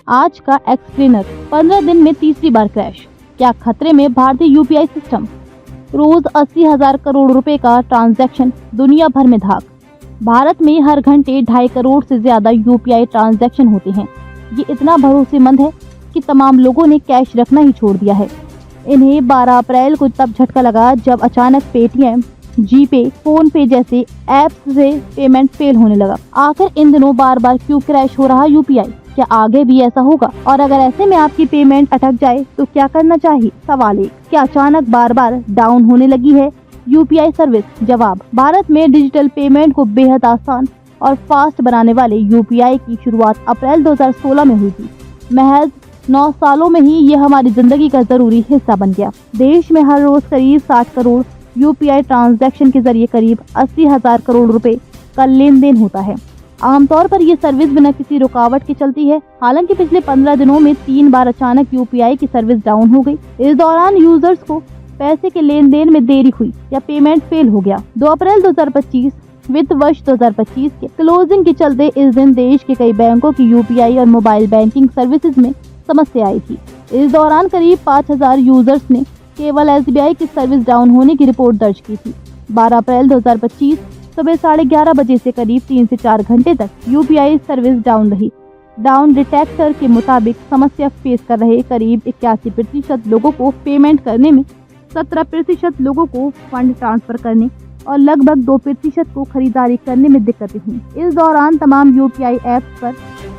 आज का एक्सप्लेनर। 15 दिन में तीसरी बार क्रैश, क्या खतरे में भारतीय यूपीआई सिस्टम। रोज 80,000 करोड़ रुपए का ट्रांजैक्शन, दुनिया भर में धाक। भारत में हर घंटे 2.5 करोड़ से ज्यादा यूपीआई ट्रांजैक्शन होते हैं। ये इतना भरोसेमंद है कि तमाम लोगों ने कैश रखना ही छोड़ दिया है। इन्हें 12 अप्रैल को तब झटका लगा जब अचानक पेटीएम, जीपे, फोन पे जैसे ऐप्स से पेमेंट फेल होने लगा। आखिर इन दिनों बार बार क्यों क्रैश हो रहा यूपीआई? क्या आगे भी ऐसा होगा? और अगर ऐसे में आपकी पेमेंट अटक जाए तो क्या करना चाहिए? सवाल 1, क्या अचानक बार बार डाउन होने लगी है यूपीआई सर्विस? जवाब, भारत में डिजिटल पेमेंट को बेहद आसान और फास्ट बनाने वाले यूपीआई की शुरुआत अप्रैल 2016 में हुई थी। महज 9 सालों में ही ये हमारी जिंदगी का जरूरी हिस्सा बन गया। देश में हर रोज करीब 60 करोड़ यूपीआई ट्रांजैक्शन के जरिए करीब 80,000 करोड़ रुपए का लेन देन होता है। आमतौर पर ये सर्विस बिना किसी रुकावट के चलती है। हालांकि पिछले 15 दिनों में 3 बार अचानक यूपीआई की सर्विस डाउन हो गई। इस दौरान यूजर्स को पैसे के लेन देन में देरी हुई या पेमेंट फेल हो गया। 2 अप्रैल 2025 वित्त वर्ष 2025 के क्लोजिंग के चलते इस दिन देश के कई बैंकों की यूपीआई और मोबाइल बैंकिंग सर्विसेज में समस्या आई थी। इस दौरान करीब 5,000 यूजर्स ने केवल एसबीआई की सर्विस डाउन होने की रिपोर्ट दर्ज की थी। 12 अप्रैल 2025 सुबह 11:30 बजे से करीब 3 से 4 घंटे तक यूपीआई सर्विस डाउन रही। डाउन डिटेक्टर के मुताबिक समस्या फेस कर रहे करीब 81% लोगों को पेमेंट करने में, 17% लोगों को फंड ट्रांसफर करने और लगभग 2% को खरीदारी करने में दिक्कतें हुई। इस दौरान तमाम यूपीआई ऐप्स पर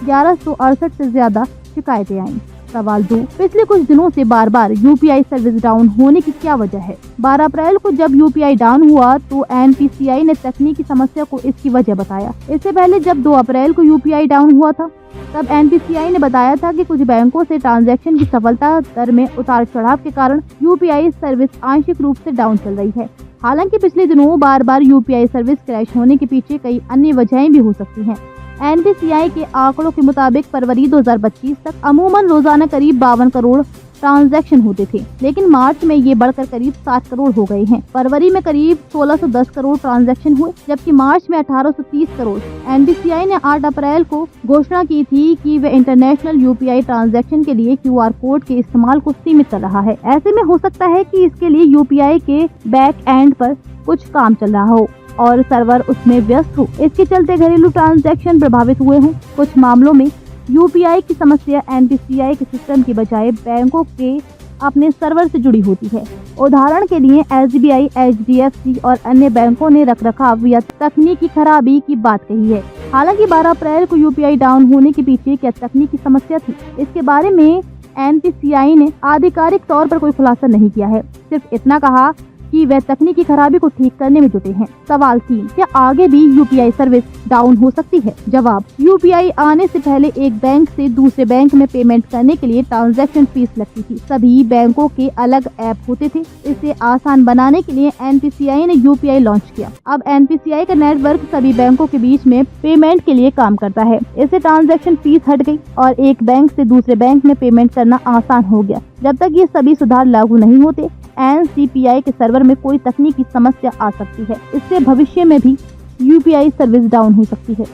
1168 से ज्यादा शिकायतें आईं। सवाल 2, पिछले कुछ दिनों से बार बार यूपीआई सर्विस डाउन होने की क्या वजह है? 12 अप्रैल को जब यूपीआई डाउन हुआ तो एनपीसीआई ने तकनीकी समस्या को इसकी वजह बताया। इससे पहले जब 2 अप्रैल को यूपीआई डाउन हुआ था तब एनपीसीआई ने बताया था कि कुछ बैंकों से ट्रांजैक्शन की सफलता दर में उतार चढ़ाव के कारण यूपीआई सर्विस आंशिक रूप से डाउन चल रही है। हालांकि पिछले दिनों बार बार यूपीआई सर्विस क्रैश होने के पीछे कई अन्य वजहें भी हो सकती हैं। एनपीसीआई के आंकड़ों के मुताबिक फरवरी 2025 तक अमूमन रोजाना करीब 52 करोड़ ट्रांजैक्शन होते थे, लेकिन मार्च में ये बढ़कर करीब 60 करोड़ हो गए हैं। फरवरी में करीब 1610 करोड़ ट्रांजैक्शन हुए, जबकि मार्च में 1830 करोड़। एनपीसीआई ने 8 अप्रैल को घोषणा की थी कि वे इंटरनेशनल यूपीआई ट्रांजैक्शन के लिए क्यूआर कोड के इस्तेमाल को सीमित कर रहा है। ऐसे में हो सकता है कि इसके लिए यूपीआई के बैक एंड पर कुछ काम चल रहा हो और सर्वर उसमें व्यस्त हो। इसके चलते घरेलू ट्रांजैक्शन प्रभावित हुए हों। कुछ मामलों में यूपीआई की समस्या एनपीसीआई के सिस्टम की बजाय बैंकों के अपने सर्वर से जुड़ी होती है। उदाहरण के लिए एसबीआई, एचडीएफसी और अन्य बैंकों ने रखरखाव या तकनीकी खराबी की बात कही है। हालांकि 12 अप्रैल को यूपीआई डाउन होने के पीछे क्या तकनीकी समस्या थी, इसके बारे में एनपीसीआई ने आधिकारिक तौर पर कोई खुलासा नहीं किया है। सिर्फ इतना कहा कि वह तकनीकी खराबी को ठीक करने में जुटे हैं। सवाल 3, क्या आगे भी यूपीआई सर्विस डाउन हो सकती है? जवाब, यूपीआई आने से पहले एक बैंक से दूसरे बैंक में पेमेंट करने के लिए ट्रांजैक्शन फीस लगती थी। सभी बैंकों के अलग ऐप होते थे। इसे आसान बनाने के लिए एनपीसीआई ने यूपीआई लॉन्च किया। अब एनपीसीआई का नेटवर्क सभी बैंकों के बीच में पेमेंट के लिए काम करता है। इससे ट्रांजैक्शन फीस हट गई और एक बैंक से दूसरे बैंक में पेमेंट करना आसान हो गया। जब तक ये सभी सुधार लागू नहीं होते, एनसीपीआई के सर्वर में कोई तकनीकी समस्या आ सकती है। इससे भविष्य में भी यूपीआई सर्विस डाउन हो सकती है।